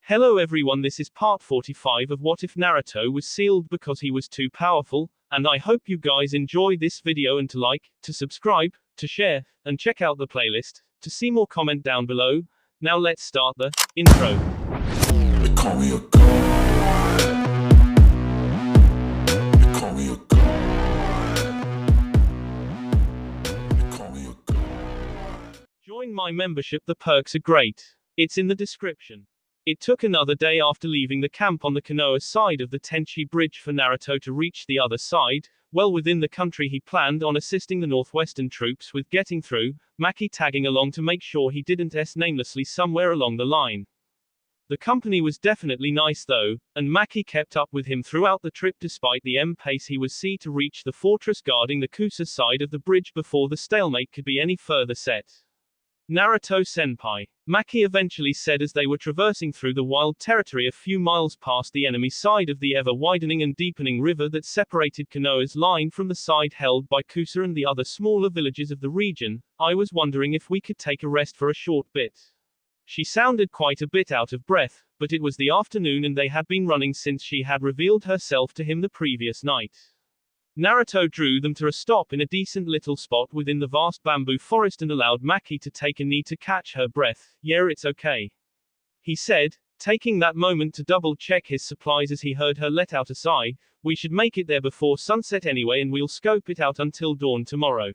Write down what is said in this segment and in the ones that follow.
Hello everyone, this is part 45 of What If Naruto was sealed because he was too powerful, and I hope you guys enjoy this video and to like, to subscribe, to share, and check out the playlist, to see more comment down below. Now let's start the intro. They call me a god. They call me a god. They call me a god. Join my membership, the perks are great. It's in the description. It took another day after leaving the camp on the Konoha side of the Tenchi Bridge for Naruto to reach the other side, well within the country he planned on assisting the northwestern troops with getting through, Maki tagging along to make sure he didn't namelessly somewhere along the line. The company was definitely nice though, and Maki kept up with him throughout the trip despite the pace he was to reach the fortress guarding the Kusa side of the bridge before the stalemate could be any further set. Naruto-senpai, Maki eventually said as they were traversing through the wild territory a few miles past the enemy side of the ever-widening and deepening river that separated Konoha's line from the side held by Kusa and the other smaller villages of the region. I was wondering if we could take a rest for a short bit. She sounded quite a bit out of breath, but it was the afternoon and they had been running since she had revealed herself to him the previous night. Naruto drew them to a stop in a decent little spot within the vast bamboo forest and allowed Maki to take a knee to catch her breath. Yeah, it's okay, he said, taking that moment to double-check his supplies as he heard her let out a sigh. We should make it there before sunset anyway and we'll scope it out until dawn tomorrow.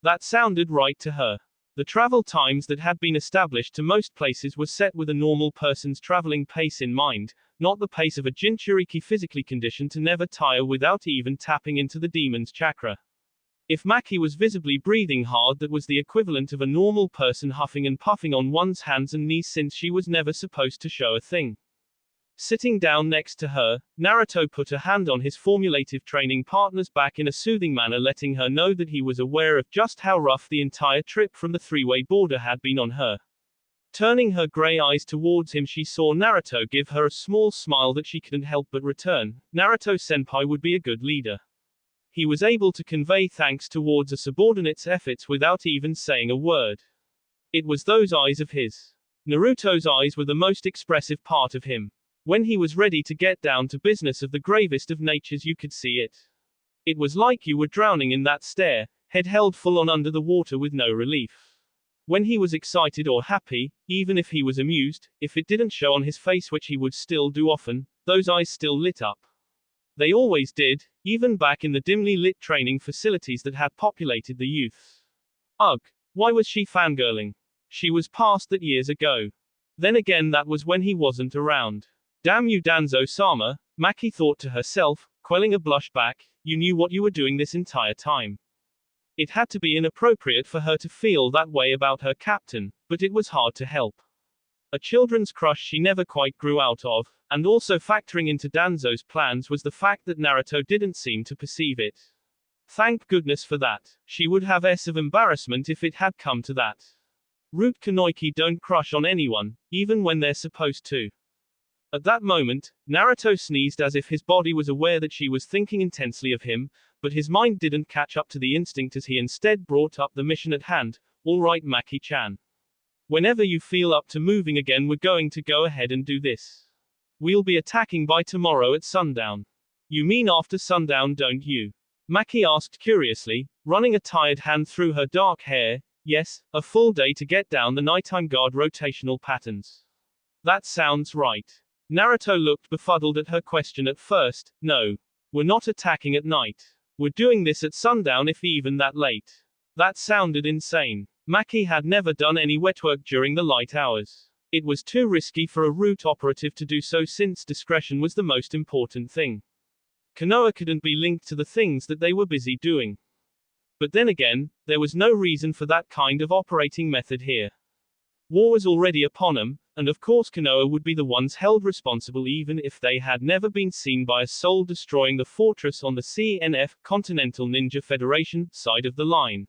That sounded right to her. The travel times that had been established to most places were set with a normal person's traveling pace in mind, not the pace of a Jinchuriki physically conditioned to never tire without even tapping into the demon's chakra. If Maki was visibly breathing hard, that was the equivalent of a normal person huffing and puffing on one's hands and knees since she was never supposed to show a thing. Sitting down next to her, Naruto put a hand on his formulative training partner's back in a soothing manner, letting her know that he was aware of just how rough the entire trip from the three-way border had been on her. Turning her gray eyes towards him, she saw Naruto give her a small smile that she couldn't help but return. Naruto-senpai would be a good leader. He was able to convey thanks towards a subordinate's efforts without even saying a word. It was those eyes of his. Naruto's eyes were the most expressive part of him. When he was ready to get down to business of the gravest of natures, you could see it. It was like you were drowning in that stare, head held full on under the water with no relief. When he was excited or happy, even if he was amused, if it didn't show on his face, which he would still do often, those eyes still lit up. They always did, even back in the dimly lit training facilities that had populated the youth. Ugh, why was she fangirling? She was past that years ago. Then again, that was when he wasn't around. Damn you, Danzo-sama, Maki thought to herself, quelling a blush back. You knew what you were doing this entire time. It had to be inappropriate for her to feel that way about her captain, but it was hard to help. A children's crush she never quite grew out of, and also factoring into Danzo's plans was the fact that Naruto didn't seem to perceive it. Thank goodness for that. She would have of embarrassment if it had come to that. Root Kanoiki don't crush on anyone, even when they're supposed to. At that moment, Naruto sneezed as if his body was aware that she was thinking intensely of him, but his mind didn't catch up to the instinct as he instead brought up the mission at hand. All right, Maki-chan. Whenever you feel up to moving again, we're going to go ahead and do this. We'll be attacking by tomorrow at sundown. You mean after sundown, don't you? Maki asked curiously, running a tired hand through her dark hair. Yes, a full day to get down the nighttime guard rotational patterns. That sounds right. Naruto looked befuddled at her question at first. No. We're not attacking at night. We're doing this at sundown, if even that late. That sounded insane. Maki had never done any wet work during the light hours. It was too risky for a root operative to do so, since discretion was the most important thing. Konoha couldn't be linked to the things that they were busy doing. But then again, there was no reason for that kind of operating method here. War was already upon them, and of course Konoha would be the ones held responsible even if they had never been seen by a soul destroying the fortress on the CNF, Continental Ninja Federation, side of the line.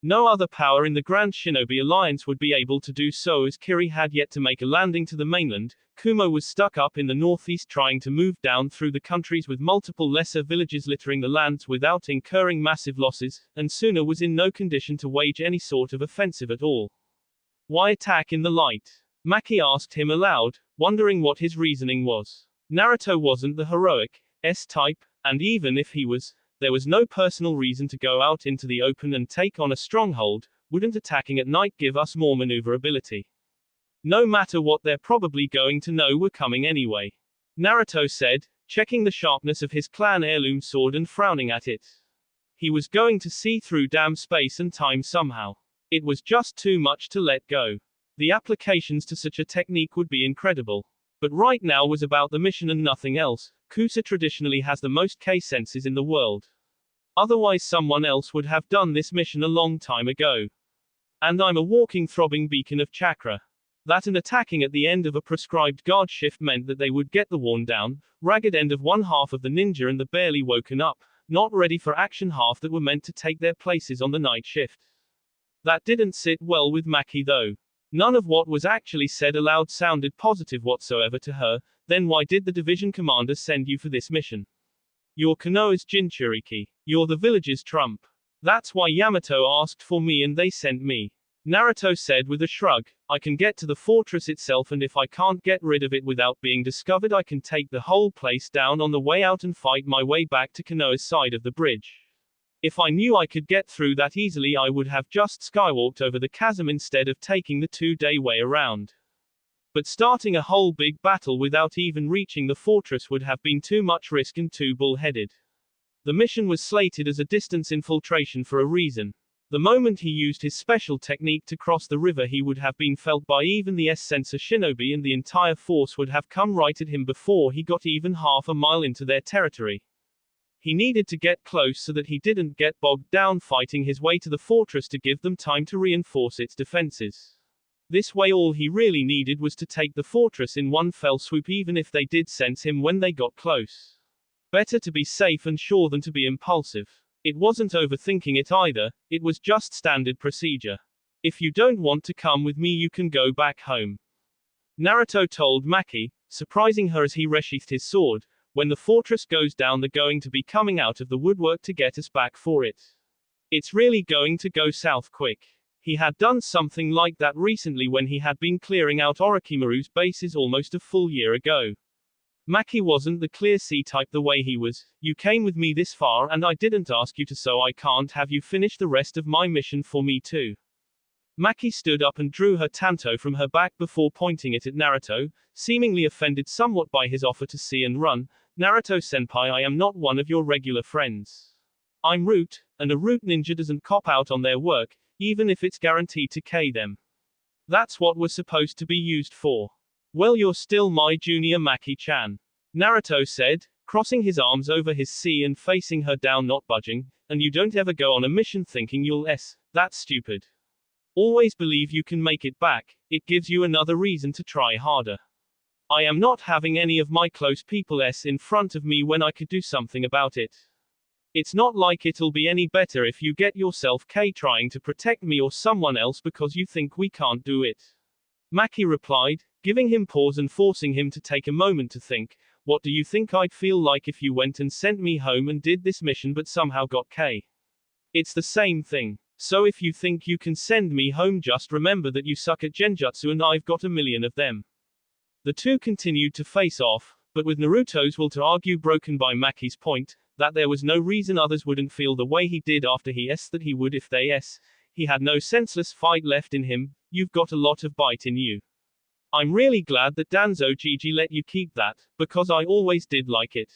No other power in the Grand Shinobi Alliance would be able to do so, as Kiri had yet to make a landing to the mainland. Kumo was stuck up in the northeast trying to move down through the countries with multiple lesser villages littering the lands without incurring massive losses, and Suna was in no condition to wage any sort of offensive at all. Why attack in the light? Maki asked him aloud, wondering what his reasoning was. Naruto wasn't the heroic S-type, and even if he was, there was no personal reason to go out into the open and take on a stronghold. Wouldn't attacking at night give us more maneuverability? No matter what, they're probably going to know we're coming anyway. Naruto said, checking the sharpness of his clan heirloom sword and frowning at it. He was going to see through damn space and time somehow. It was just too much to let go. The applications to such a technique would be incredible. But right now was about the mission and nothing else. Kusa traditionally has the most K senses in the world. Otherwise someone else would have done this mission a long time ago. And I'm a walking throbbing beacon of chakra. That and attacking at the end of a prescribed guard shift meant that they would get the worn down, ragged end of one half of the ninja and the barely woken up, not ready for action half that were meant to take their places on the night shift. That didn't sit well with Maki though. None of what was actually said aloud sounded positive whatsoever to her. Then why did the division commander send you for this mission? You're Konoha's Jinchuriki. You're the village's trump. That's why Yamato asked for me and they sent me. Naruto said with a shrug, I can get to the fortress itself, and if I can't get rid of it without being discovered, I can take the whole place down on the way out and fight my way back to Konoha's side of the bridge. If I knew I could get through that easily, I would have just skywalked over the chasm instead of taking the 2-day way around. But starting a whole big battle without even reaching the fortress would have been too much risk and too bull-headed. The mission was slated as a distance infiltration for a reason. The moment he used his special technique to cross the river, he would have been felt by even the S-sensor shinobi, and the entire force would have come right at him before he got even half a mile into their territory. He needed to get close so that he didn't get bogged down fighting his way to the fortress to give them time to reinforce its defenses. This way all he really needed was to take the fortress in one fell swoop, even if they did sense him when they got close. Better to be safe and sure than to be impulsive. It wasn't overthinking it either, it was just standard procedure. If you don't want to come with me, you can go back home. Naruto told Maki, surprising her as he resheathed his sword. When the fortress goes down, they're going to be coming out of the woodwork to get us back for it. It's really going to go south quick. He had done something like that recently when he had been clearing out Orochimaru's bases almost a full year ago. Maki wasn't the clear C-type the way he was. You came with me this far and I didn't ask you to, so I can't have you finish the rest of my mission for me too. Maki stood up and drew her tanto from her back before pointing it at Naruto, seemingly offended somewhat by his offer to see and run. Naruto-senpai, I am not one of your regular friends. I'm Root, and a Root ninja doesn't cop out on their work, even if it's guaranteed to K them. That's what we're supposed to be used for. Well, you're still my junior, Maki-chan. Naruto said, crossing his arms over his C and facing her down, not budging, and you don't ever go on a mission thinking you'll that's stupid. Always believe you can make it back, it gives you another reason to try harder. I am not having any of my close people in front of me when I could do something about it. It's not like it'll be any better if you get yourself K trying to protect me or someone else because you think we can't do it. Maki replied, giving him pause and forcing him to take a moment to think. What do you think I'd feel like if you went and sent me home and did this mission but somehow got K? It's the same thing. So if you think you can send me home, just remember that you suck at genjutsu and I've got a million of them. The two continued to face off, but with Naruto's will to argue broken by Maki's point, that there was no reason others wouldn't feel the way he did after he that he would if they he had no senseless fight left in him. You've got a lot of bite in you. I'm really glad that Danzo Gigi let you keep that, because I always did like it.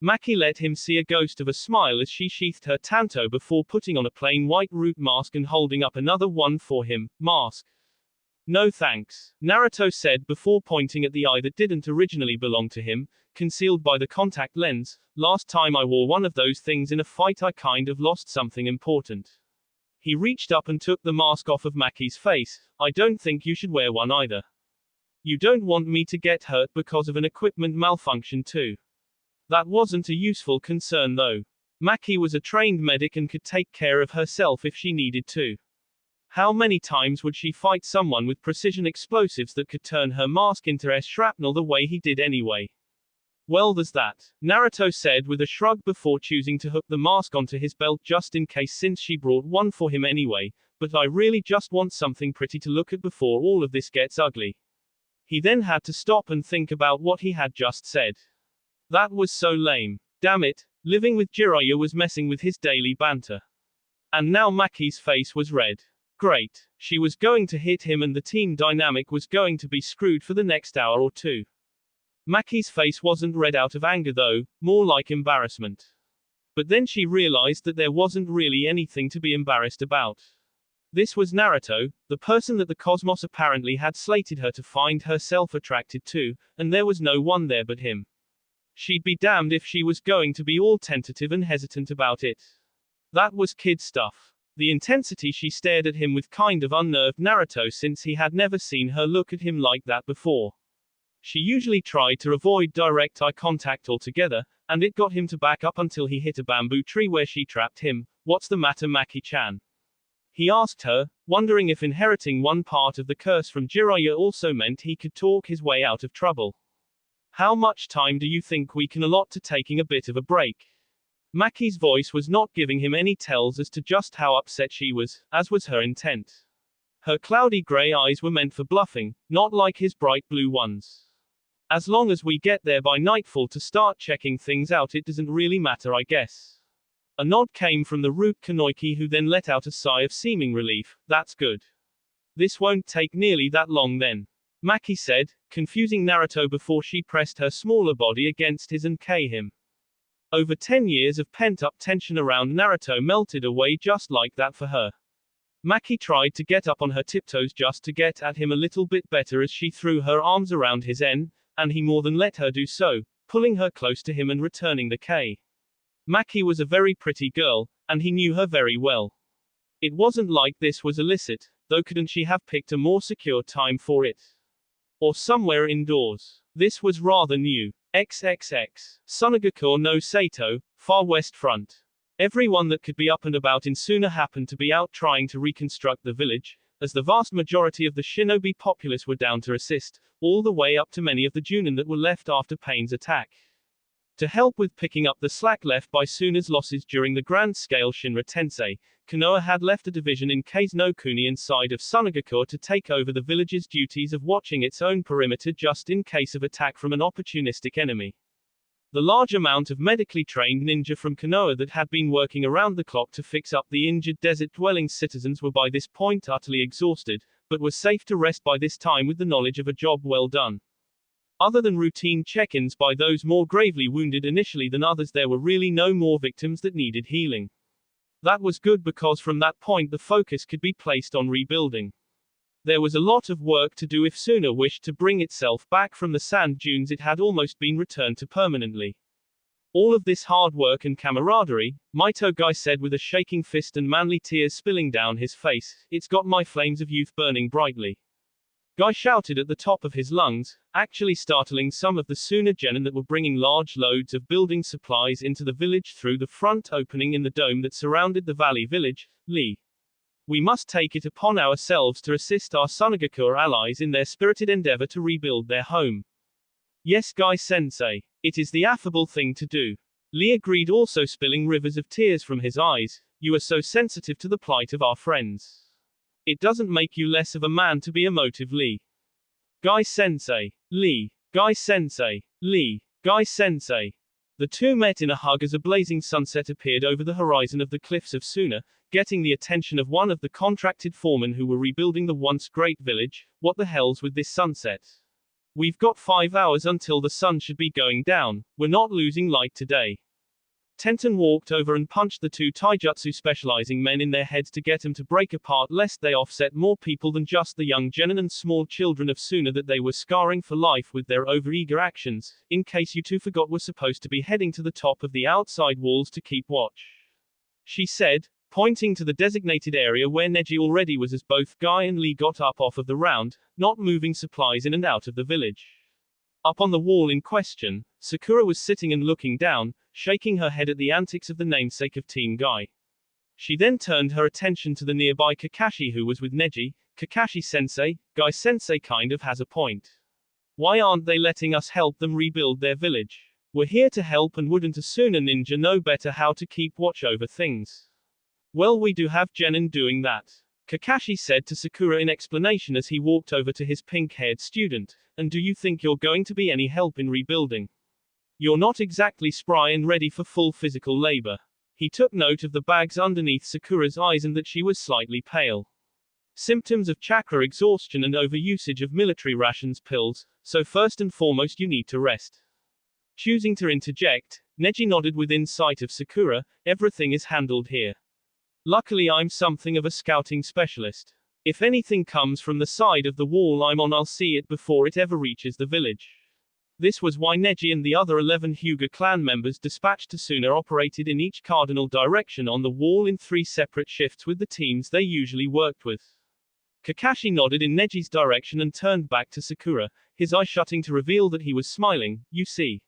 Maki let him see a ghost of a smile as she sheathed her tanto before putting on a plain white root mask and holding up another one for him. Mask. No thanks, Naruto said before pointing at the eye that didn't originally belong to him, concealed by the contact lens. Last time I wore one of those things in a fight, I kind of lost something important. He reached up and took the mask off of Maki's face. I don't think you should wear one either. You don't want me to get hurt because of an equipment malfunction too. That wasn't a useful concern though. Maki was a trained medic and could take care of herself if she needed to. How many times would she fight someone with precision explosives that could turn her mask into shrapnel the way he did anyway? Well, there's that, Naruto said with a shrug before choosing to hook the mask onto his belt just in case, since she brought one for him anyway, but I really just want something pretty to look at before all of this gets ugly. He then had to stop and think about what he had just said. That was so lame. Damn it, living with Jiraiya was messing with his daily banter. And now Maki's face was red. Great. She was going to hit him and the team dynamic was going to be screwed for the next hour or two. Maki's face wasn't red out of anger though, more like embarrassment. But then she realized that there wasn't really anything to be embarrassed about. This was Naruto, the person that the cosmos apparently had slated her to find herself attracted to, and there was no one there but him. She'd be damned if she was going to be all tentative and hesitant about it. That was kid stuff. The intensity she stared at him with kind of unnerved Naruto since he had never seen her look at him like that before. She usually tried to avoid direct eye contact altogether, and it got him to back up until he hit a bamboo tree where she trapped him. What's the matter, Maki-chan? He asked her, wondering if inheriting one part of the curse from Jiraiya also meant he could talk his way out of trouble. How much time do you think we can allot to taking a bit of a break? Maki's voice was not giving him any tells as to just how upset she was, as was her intent. Her cloudy grey eyes were meant for bluffing, not like his bright blue ones. As long as we get there by nightfall to start checking things out, it doesn't really matter, I guess. A nod came from the Root Kanoiki, who then let out a sigh of seeming relief. That's good. This won't take nearly that long then, Maki said, confusing Naruto before she pressed her smaller body against his and K him. Over 10 years of pent-up tension around Naruto melted away just like that for her. Maki tried to get up on her tiptoes just to get at him a little bit better as she threw her arms around his N, and he more than let her do so, pulling her close to him and returning the K. Maki was a very pretty girl, and he knew her very well. It wasn't like this was illicit, though couldn't she have picked a more secure time for it? Or somewhere indoors. This was rather new. XXX. Sunagakure no Sato, Far West Front. Everyone that could be up and about in Suna happened to be out trying to reconstruct the village, as the vast majority of the shinobi populace were down to assist, all the way up to many of the Junin that were left after Pain's attack. To help with picking up the slack left by Suna's losses during the grand-scale Shinra Tensei, Konoha had left a division in Kase no Kuni inside of Sunagakure to take over the village's duties of watching its own perimeter just in case of attack from an opportunistic enemy. The large amount of medically trained ninja from Konoha that had been working around the clock to fix up the injured desert-dwelling citizens were by this point utterly exhausted, but were safe to rest by this time with the knowledge of a job well done. Other than routine check-ins by those more gravely wounded initially than others, there were really no more victims that needed healing. That was good because from that point the focus could be placed on rebuilding. There was a lot of work to do if Suna wished to bring itself back from the sand dunes it had almost been returned to permanently. All of this hard work and camaraderie, Maito Guy said with a shaking fist and manly tears spilling down his face, it's got my flames of youth burning brightly. Guy shouted at the top of his lungs, actually startling some of the Suna genin that were bringing large loads of building supplies into the village through the front opening in the dome that surrounded the valley village. Lee. We must take it upon ourselves to assist our Sunagakure allies in their spirited endeavor to rebuild their home. Yes, Guy-sensei. It is the affable thing to do. Lee agreed, also spilling rivers of tears from his eyes. You are so sensitive to the plight of our friends. It doesn't make you less of a man to be emotive, Lee. Guy-sensei. Lee. Guy-sensei. Lee. Guy-sensei. The two met in a hug as a blazing sunset appeared over the horizon of the cliffs of Suna, getting the attention of one of the contracted foremen who were rebuilding the once great village. What the hell's with this sunset? We've got 5 hours until the sun should be going down. We're not losing light today. Tenten walked over and punched the two taijutsu specializing men in their heads to get them to break apart lest they offset more people than just the young genin and small children of Suna that they were scarring for life with their overeager actions, in case you two forgot we're supposed to be heading to the top of the outside walls to keep watch. She said, pointing to the designated area where Neji already was as both Guy and Lee got up off of the round, not moving supplies in and out of the village. Up on the wall in question, Sakura was sitting and looking down, shaking her head at the antics of the namesake of Team Guy. She then turned her attention to the nearby Kakashi who was with Neji. Kakashi-sensei, Guy-sensei kind of has a point. Why aren't they letting us help them rebuild their village? We're here to help, and wouldn't a Suna ninja know better how to keep watch over things? Well, we do have genin doing that. Kakashi said to Sakura in explanation as he walked over to his pink-haired student, and do you think you're going to be any help in rebuilding? You're not exactly spry and ready for full physical labor. He took note of the bags underneath Sakura's eyes and that she was slightly pale. Symptoms of chakra exhaustion and overusage of military rations pills, so first and foremost you need to rest. Choosing to interject, Neji nodded within sight of Sakura, everything is handled here. Luckily I'm something of a scouting specialist. If anything comes from the side of the wall I'm on I'll see it before it ever reaches the village. This was why Neji and the other 11 Hyuga clan members dispatched to Suna operated in each cardinal direction on the wall in 3 separate shifts with the teams they usually worked with. Kakashi nodded in Neji's direction and turned back to Sakura, his eye shutting to reveal that he was smiling, you see.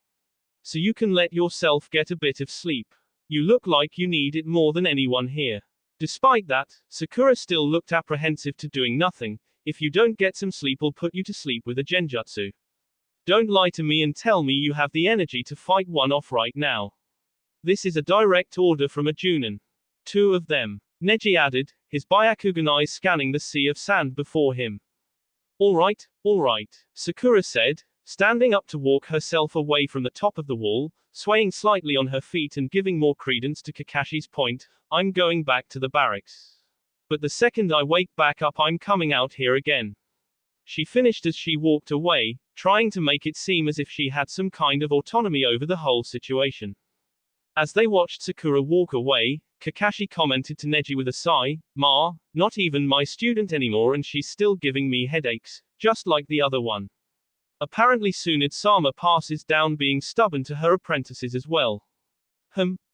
So you can let yourself get a bit of sleep. You look like you need it more than anyone here. Despite that, Sakura still looked apprehensive to doing nothing. If you don't get some sleep I'll put you to sleep with a genjutsu. Don't lie to me and tell me you have the energy to fight one off right now. This is a direct order from a Junin. 2 of them. Neji added, his Byakugan eyes scanning the sea of sand before him. All right, Sakura said, standing up to walk herself away from the top of the wall, swaying slightly on her feet and giving more credence to Kakashi's point, I'm going back to the barracks. But the second I wake back up I'm coming out here again. She finished as she walked away, trying to make it seem as if she had some kind of autonomy over the whole situation. As they watched Sakura walk away, Kakashi commented to Neji with a sigh, Ma, not even my student anymore and she's still giving me headaches, just like the other one. Apparently Tsunade-sama passes down being stubborn to her apprentices as well.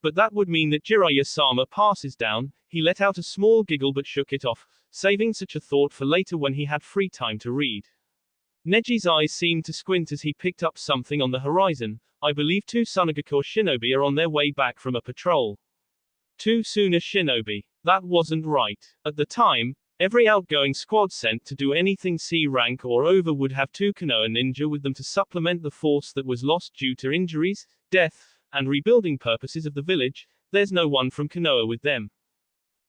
But that would mean that Jiraiya-sama passes down. He let out a small giggle but shook it off, saving such a thought for later when he had free time to read. Neji's eyes seemed to squint as he picked up something on the horizon. I believe 2 Sunagakure shinobi are on their way back from a patrol. 2 Suna shinobi. That wasn't right. At the time, every outgoing squad sent to do anything C rank or over would have 2 Konoha ninja with them to supplement the force that was lost due to injuries, death, and rebuilding purposes of the village. There's no one from Konoha with them.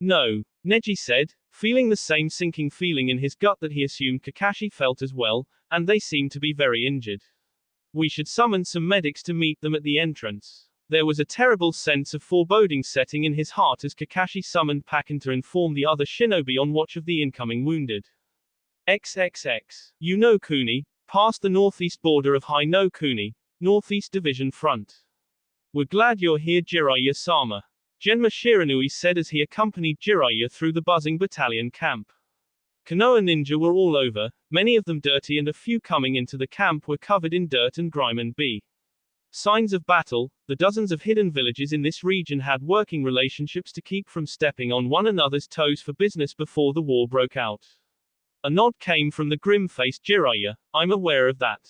No, Neji said, feeling the same sinking feeling in his gut that he assumed Kakashi felt as well, and they seemed to be very injured. We should summon some medics to meet them at the entrance. There was a terrible sense of foreboding setting in his heart as Kakashi summoned Pakken to inform the other shinobi on watch of the incoming wounded. XXX. You know Kuni, past the northeast border of Hai no Kuni, northeast division front. We're glad you're here Jiraiya-sama. Genma Shiranui said as he accompanied Jiraiya through the buzzing battalion camp. Konoha ninja were all over, many of them dirty and a few coming into the camp were covered in dirt and grime and signs of battle. The dozens of hidden villages in this region had working relationships to keep from stepping on one another's toes for business before the war broke out. A nod came from the grim-faced Jiraiya, I'm aware of that.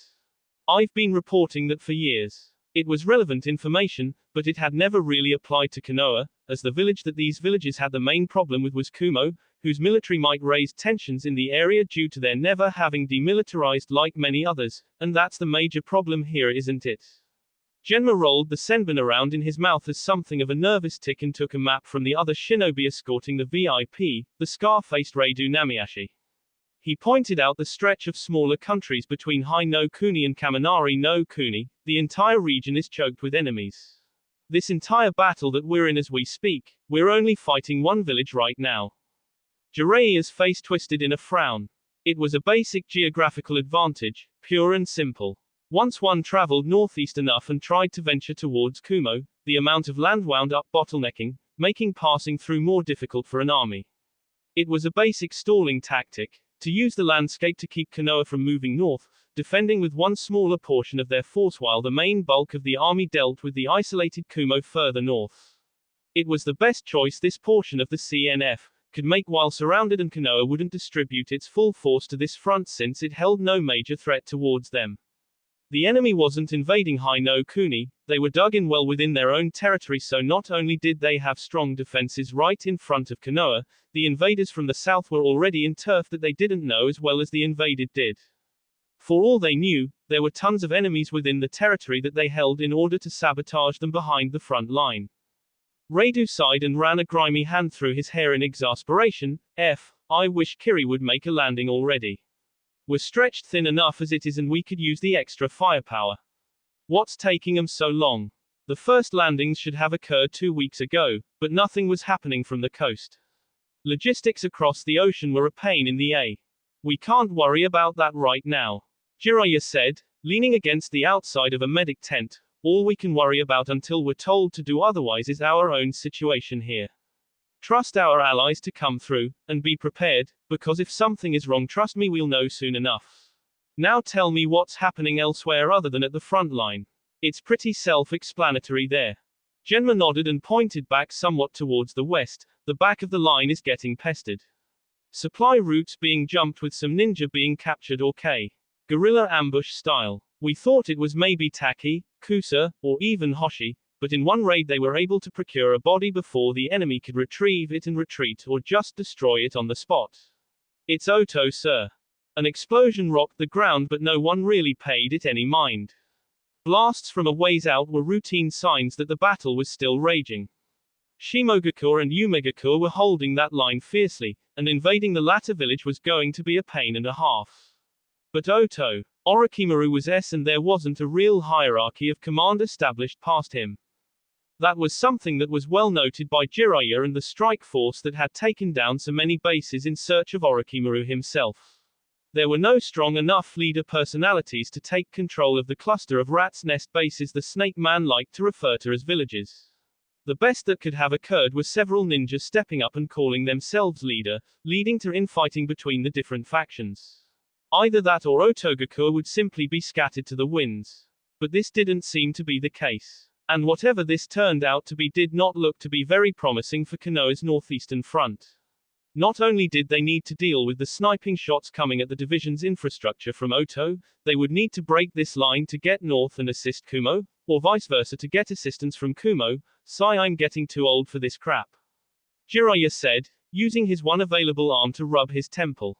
I've been reporting that for years. It was relevant information, but it had never really applied to Konoha, as the village that these villages had the main problem with was Kumo, whose military might raise tensions in the area due to their never having demilitarized like many others, and that's the major problem here, isn't it? Genma rolled the senbon around in his mouth as something of a nervous tick and took a map from the other shinobi escorting the VIP, the scar-faced Reidu Namiashi. He pointed out the stretch of smaller countries between Hai no Kuni and Kaminari no Kuni. The entire region is choked with enemies. This entire battle that we're in as we speak, we're only fighting one village right now. Jiraiya's face twisted in a frown. It was a basic geographical advantage, pure and simple. Once one traveled northeast enough and tried to venture towards Kumo, the amount of land wound up bottlenecking, making passing through more difficult for an army. It was a basic stalling tactic, to use the landscape to keep Konoha from moving north, defending with one smaller portion of their force while the main bulk of the army dealt with the isolated Kumo further north. It was the best choice this portion of the CNF could make while surrounded, and Konoha wouldn't distribute its full force to this front since it held no major threat towards them. The enemy wasn't invading Hai no Kuni, they were dug in well within their own territory, so not only did they have strong defenses right in front of Konoha, the invaders from the south were already in turf that they didn't know as well as the invaded did. For all they knew, there were tons of enemies within the territory that they held in order to sabotage them behind the front line. Reidu sighed and ran a grimy hand through his hair in exasperation. I wish Kiri would make a landing already. We're stretched thin enough as it is and we could use the extra firepower. What's taking 'em so long? The first landings should have occurred 2 weeks ago, but nothing was happening from the coast. Logistics across the ocean were a pain in the a. We can't worry about that right now. Jiraiya said, leaning against the outside of a medic tent. All we can worry about until we're told to do otherwise is our own situation here. Trust our allies to come through, and be prepared, because if something is wrong, trust me, we'll know soon enough. Now tell me what's happening elsewhere other than at the front line. It's pretty self-explanatory there. Genma nodded and pointed back somewhat towards the west. The back of the line is getting pestered. Supply routes being jumped with some ninja being captured or guerrilla ambush style. We thought it was maybe Taki, Kusa, or even Hoshi, but in one raid they were able to procure a body before the enemy could retrieve it and retreat or just destroy it on the spot. It's Oto, sir. An explosion rocked the ground but no one really paid it any mind. Blasts from a ways out were routine signs that the battle was still raging. Shimogakuren and Yumegakuren were holding that line fiercely, and invading the latter village was going to be a pain and a half. But Oto, Orochimaru was and there wasn't a real hierarchy of command established past him. That was something that was well noted by Jiraiya and the strike force that had taken down so many bases in search of Orochimaru himself. There were no strong enough leader personalities to take control of the cluster of rat's nest bases the Snake Man liked to refer to as villages. The best that could have occurred was several ninjas stepping up and calling themselves leader, leading to infighting between the different factions. Either that or Otogakuren would simply be scattered to the winds. But this didn't seem to be the case. And whatever this turned out to be did not look to be very promising for Konoha's northeastern front. Not only did they need to deal with the sniping shots coming at the division's infrastructure from Oto, they would need to break this line to get north and assist Kumo, or vice versa to get assistance from Kumo. Sigh, I'm getting too old for this crap. Jiraiya said, using his one available arm to rub his temple.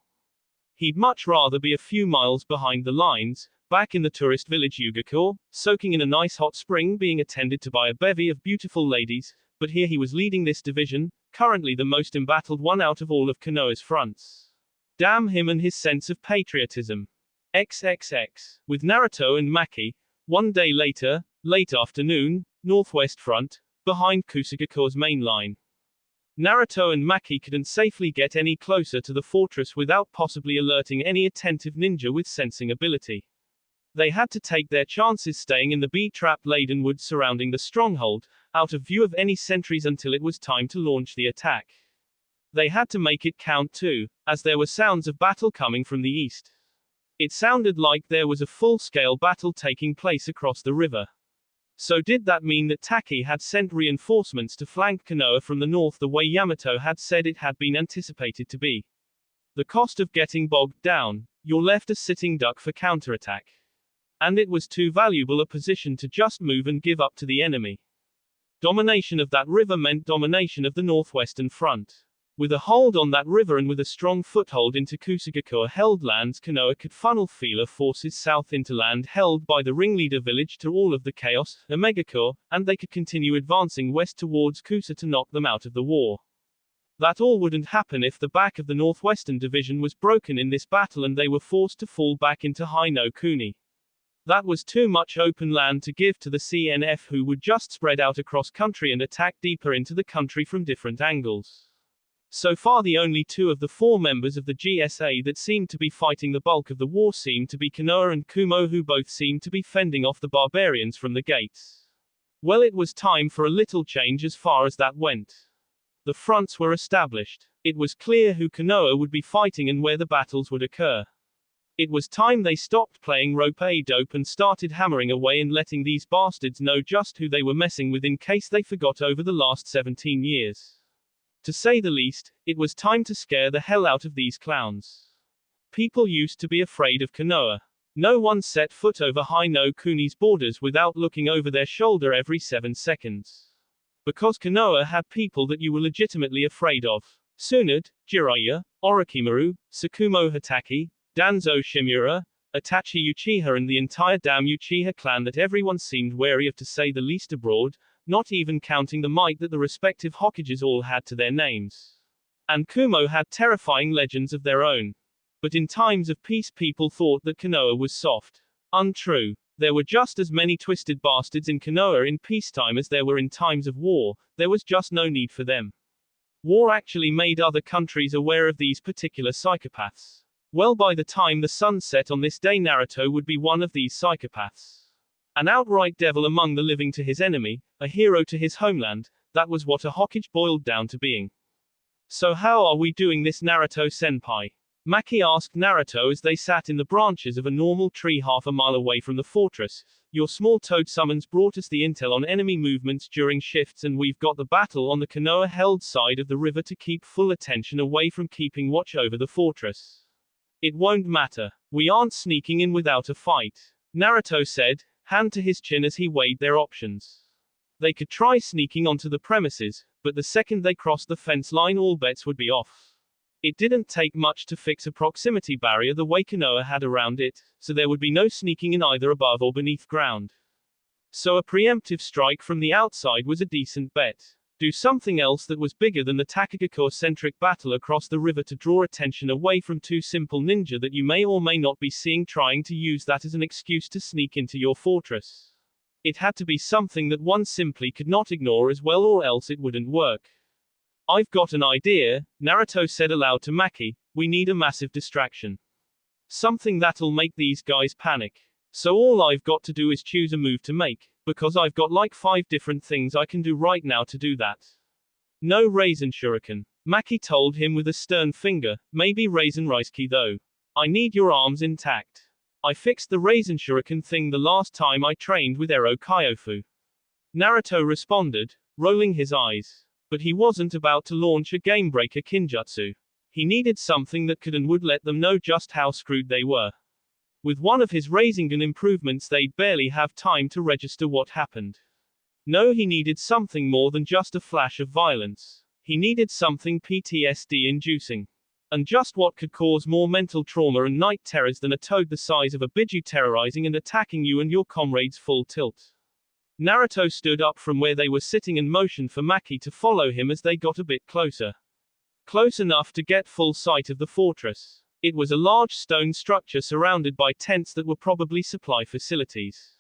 He'd much rather be a few miles behind the lines, back in the tourist village Yugakuren, soaking in a nice hot spring being attended to by a bevy of beautiful ladies, but here he was leading this division, currently the most embattled one out of all of Konoha's fronts. Damn him and his sense of patriotism. XXX. With Naruto and Maki, 1 day later, late afternoon, northwest front, behind Kusagakure's main line. Naruto and Maki couldn't safely get any closer to the fortress without possibly alerting any attentive ninja with sensing ability. They had to take their chances staying in the bee-trap laden woods surrounding the stronghold, out of view of any sentries until it was time to launch the attack. They had to make it count too, as there were sounds of battle coming from the east. It sounded like there was a full-scale battle taking place across the river. So did that mean that Taki had sent reinforcements to flank Konoha from the north the way Yamato had said it had been anticipated to be? The cost of getting bogged down, you're left a sitting duck for counterattack. And it was too valuable a position to just move and give up to the enemy. Domination of that river meant domination of the northwestern front. With a hold on that river and with a strong foothold into Kusagakure-held lands, Konoha could funnel feeler forces south into land held by the ringleader village to all of the chaos, Omegakure, and they could continue advancing west towards Kusa to knock them out of the war. That all wouldn't happen if the back of the northwestern division was broken in this battle and they were forced to fall back into Hino Kuni. That was too much open land to give to the CNF, who would just spread out across country and attack deeper into the country from different angles. So far the only 2 of the 4 members of the GSA that seemed to be fighting the bulk of the war seemed to be Konoha and Kumo, who both seemed to be fending off the barbarians from the gates. Well, it was time for a little change as far as that went. The fronts were established. It was clear who Konoha would be fighting and where the battles would occur. It was time they stopped playing rope-a-dope and started hammering away and letting these bastards know just who they were messing with in case they forgot over the last 17 years. To say the least, it was time to scare the hell out of these clowns. People used to be afraid of Konoha. No one set foot over Hino Kuni's borders without looking over their shoulder every 7 seconds. Because Konoha had people that you were legitimately afraid of. Tsunade, Jiraiya, Orochimaru, Tsukumo Hatake, Danzo Shimura, Itachi Uchiha, and the entire damn Uchiha clan that everyone seemed wary of, to say the least, abroad, not even counting the might that the respective Hokages all had to their names. And Kumo had terrifying legends of their own. But in times of peace people thought that Konoha was soft. Untrue. There were just as many twisted bastards in Konoha in peacetime as there were in times of war, there was just no need for them. War actually made other countries aware of these particular psychopaths. Well, by the time the sun set on this day, Naruto would be one of these psychopaths. An outright devil among the living to his enemy, a hero to his homeland, that was what a Hokage boiled down to being. So how are we doing this, Naruto-senpai? Maki asked Naruto as they sat in the branches of a normal tree half a mile away from the fortress. Your small toad summons brought us the intel on enemy movements during shifts, and we've got the battle on the Konoha-held side of the river to keep full attention away from keeping watch over the fortress. It won't matter. We aren't sneaking in without a fight, Naruto said, hand to his chin as he weighed their options. They could try sneaking onto the premises, but the second they crossed the fence line all bets would be off. It didn't take much to fix a proximity barrier the way Konoha had around it, so there would be no sneaking in either above or beneath ground. So a preemptive strike from the outside was a decent bet. Do something else that was bigger than the Takagakure-centric battle across the river to draw attention away from two simple ninja that you may or may not be seeing trying to use that as an excuse to sneak into your fortress. It had to be something that one simply could not ignore as well, or else it wouldn't work. I've got an idea, Naruto said aloud to Maki. We need a massive distraction. Something that'll make these guys panic. So all I've got to do is choose a move to make, because I've got like 5 different things I can do right now to do that. No raisin shuriken, Maki told him with a stern finger, maybe raisin rice-ki though. I need your arms intact. I fixed the raisin shuriken thing the last time I trained with Ero Kyofu. Naruto responded, rolling his eyes. But he wasn't about to launch a game-breaker kinjutsu. He needed something that could and would let them know just how screwed they were. With one of his Rasengan improvements they'd barely have time to register what happened. No, he needed something more than just a flash of violence. He needed something PTSD-inducing. And just what could cause more mental trauma and night terrors than a toad the size of a biju terrorizing and attacking you and your comrades full tilt. Naruto stood up from where they were sitting and motioned for Maki to follow him as they got a bit closer. Close enough to get full sight of the fortress. It was a large stone structure surrounded by tents that were probably supply facilities.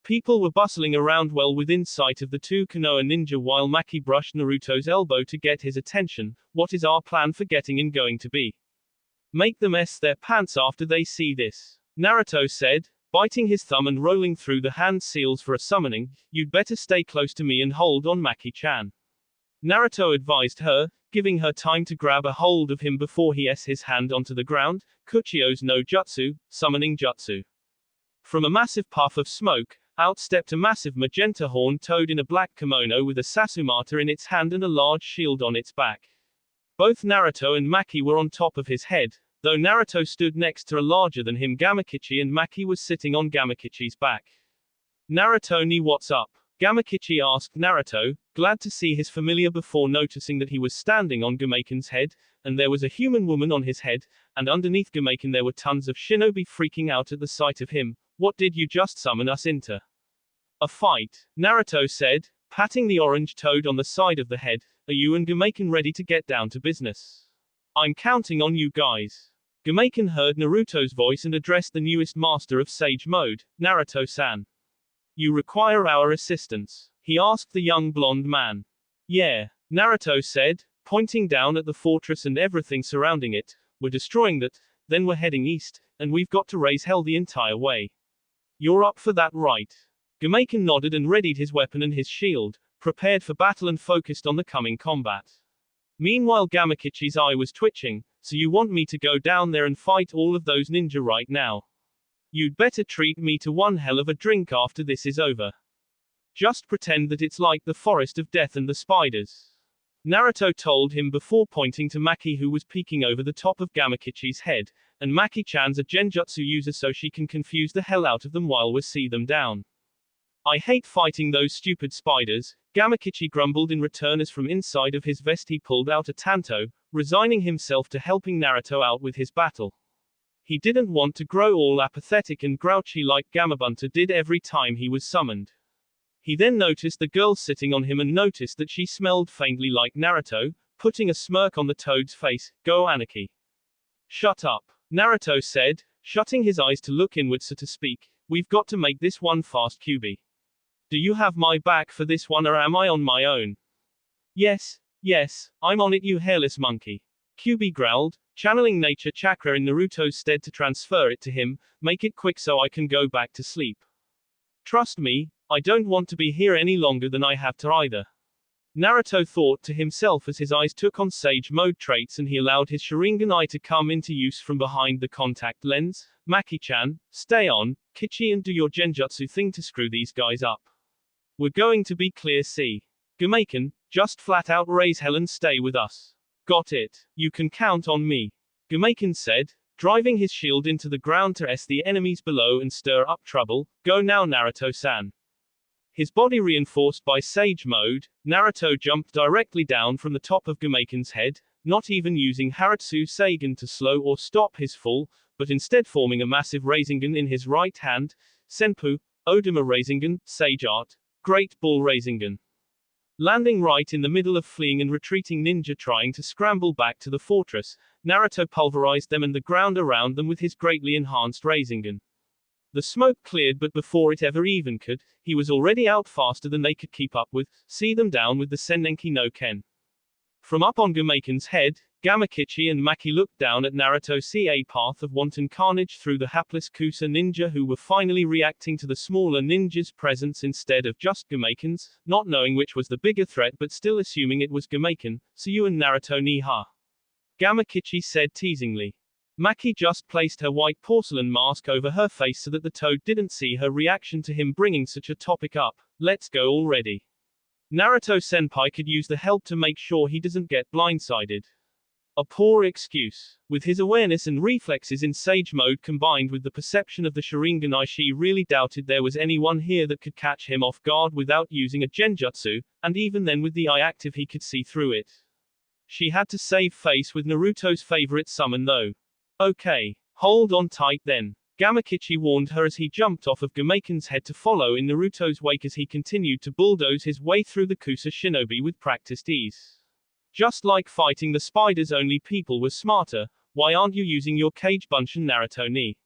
People were bustling around well within sight of the two Konoha ninja while Maki brushed Naruto's elbow to get his attention. What is our plan for getting in going to be? Make them ess their pants after they see this, Naruto said, biting his thumb and rolling through the hand seals for a summoning. You'd better stay close to me and hold on, Maki-chan, Naruto advised her, giving her time to grab a hold of him before he s his hand onto the ground. Kuchio's no jutsu, summoning jutsu. From a massive puff of smoke, out stepped a massive magenta horned toad in a black kimono with a Sasumata in its hand and a large shield on its back. Both Naruto and Maki were on top of his head, though Naruto stood next to a larger than him Gamakichi and Maki was sitting on Gamakichi's back. Naruto ni, what's up? Gamakichi asked Naruto, glad to see his familiar before noticing that he was standing on Gamaken's head, and there was a human woman on his head, and underneath Gamaken there were tons of shinobi freaking out at the sight of him. What did you just summon us into? A fight, Naruto said, patting the orange toad on the side of the head. Are you and Gamaken ready to get down to business? I'm counting on you guys. Gamaken heard Naruto's voice and addressed the newest master of Sage Mode, Naruto-san. You require our assistance? He asked the young blonde man. Yeah, Naruto said, pointing down at the fortress and everything surrounding it. We're destroying that, then we're heading east, and we've got to raise hell the entire way. You're up for that, right? Gamaken nodded and readied his weapon and his shield, prepared for battle and focused on the coming combat. Meanwhile Gamakichi's eye was twitching. So you want me to go down there and fight all of those ninja right now? You'd better treat me to one hell of a drink after this is over. Just pretend that it's like the forest of death and the spiders, Naruto told him before pointing to Maki, who was peeking over the top of Gamakichi's head, and Maki-chan's a genjutsu user so she can confuse the hell out of them while we see them down. I hate fighting those stupid spiders, Gamakichi grumbled in return as from inside of his vest he pulled out a tanto, resigning himself to helping Naruto out with his battle. He didn't want to grow all apathetic and grouchy like Gamabunta did every time he was summoned. He then noticed the girl sitting on him and noticed that she smelled faintly like Naruto, putting a smirk on the toad's face. Go Anarchy. Shut up, Naruto said, shutting his eyes to look inward so to speak. We've got to make this one fast, Kyuubi. Do you have my back for this one or am I on my own? Yes, I'm on it, you hairless monkey. Kyuubi growled, channeling nature chakra in Naruto's stead to transfer it to him. Make it quick so I can go back to sleep. Trust me, I don't want to be here any longer than I have to either. Naruto thought to himself as his eyes took on Sage Mode traits and he allowed his Sharingan eye to come into use from behind the contact lens. Maki-chan, stay on, Kichi, and do your genjutsu thing to screw these guys up. We're going to be clear, see. Gumaken, just flat out raise hell and stay with us. Got it. You can count on me. Gumaken said, driving his shield into the ground to S the enemies below and stir up trouble. Go now, Naruto-san. His body reinforced by Sage Mode, Naruto jumped directly down from the top of Gumaken's head, not even using Haratsu Seigen to slow or stop his fall, but instead forming a massive Rasengan in his right hand. Senpu, Odama Rasengan, Sage Art, Great Ball Rasengan. Landing right in the middle of fleeing and retreating ninja trying to scramble back to the fortress, Naruto pulverized them and the ground around them with his greatly enhanced Rasengan. The smoke cleared, but before it ever even could, he was already out faster than they could keep up with. See them down with the Sennenki no Ken. From up on Gumaken's head, Gamakichi and Maki looked down at Naruto, see a path of wanton carnage through the hapless Kusa ninja who were finally reacting to the smaller ninja's presence instead of just Gumaken's, not knowing which was the bigger threat but still assuming it was Gumaken. So you and Naruto ni ha. Gamakichi said teasingly. Maki just placed her white porcelain mask over her face so that the toad didn't see her reaction to him bringing such a topic up. Let's go already. Naruto-senpai could use the help to make sure he doesn't get blindsided. A poor excuse. With his awareness and reflexes in Sage Mode combined with the perception of the Sharingan eye, she really doubted there was anyone here that could catch him off guard without using a genjutsu, and even then with the eye active he could see through it. She had to save face with Naruto's favorite summon though. Okay, hold on tight then. Gamakichi warned her as he jumped off of Gumaken's head to follow in Naruto's wake as he continued to bulldoze his way through the Kusa shinobi with practiced ease. Just like fighting the spiders, only people were smarter. Why aren't you using your Kage Bunshin Naruto ni?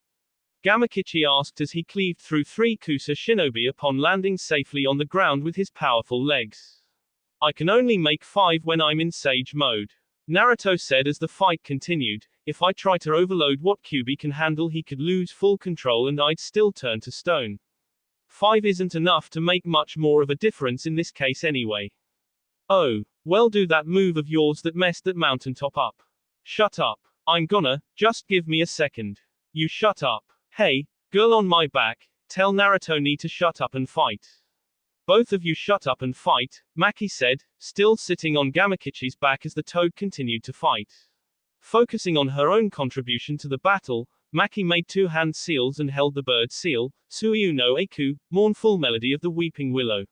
Gamakichi asked as he cleaved through 3 Kusa shinobi upon landing safely on the ground with his powerful legs. I can only make 5 when I'm in Sage Mode. Naruto said as the fight continued. If I try to overload what Kyuubi can handle, he could lose full control and I'd still turn to stone. 5 isn't enough to make much more of a difference in this case anyway. Oh, well, do that move of yours that messed that mountaintop up. Shut up. I'm gonna, just give me a second. You shut up. Hey, girl on my back, tell Naruto ni to shut up and fight. Both of you shut up and fight, Maki said, still sitting on Gamakichi's back as the toad continued to fight. Focusing on her own contribution to the battle, Maki made 2 hand seals and held the bird seal, Suiyu no Eiku, mournful melody of the weeping willow.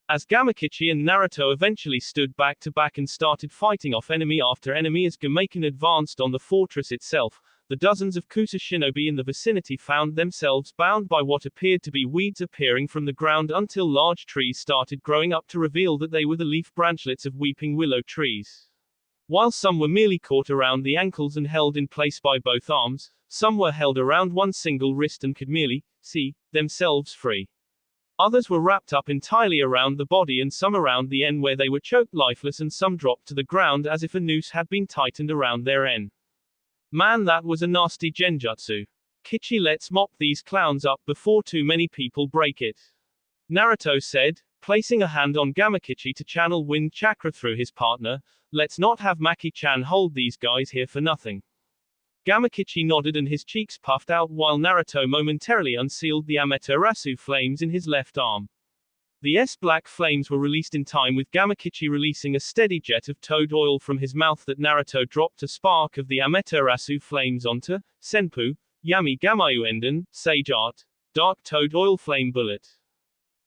As Gamakichi and Naruto eventually stood back to back and started fighting off enemy after enemy as Gumaken advanced on the fortress itself, the dozens of Kusa shinobi in the vicinity found themselves bound by what appeared to be weeds appearing from the ground until large trees started growing up to reveal that they were the leaf branchlets of weeping willow trees. While some were merely caught around the ankles and held in place by both arms, some were held around one single wrist and could merely see themselves free. Others were wrapped up entirely around the body and some around the end where they were choked lifeless and some dropped to the ground as if a noose had been tightened around their end. Man, that was a nasty genjutsu. Kichi, let's mop these clowns up before too many people break it. Naruto said, placing a hand on Gamakichi to channel wind chakra through his partner. Let's not have Maki-chan hold these guys here for nothing. Gamakichi nodded and his cheeks puffed out while Naruto momentarily unsealed the Amaterasu flames in his left arm. The S-black flames were released in time with Gamakichi releasing a steady jet of toad oil from his mouth that Naruto dropped a spark of the Amaterasu flames onto. Senpu, Yami Gamayu Enden, Sage Art, Dark Toad Oil Flame Bullet.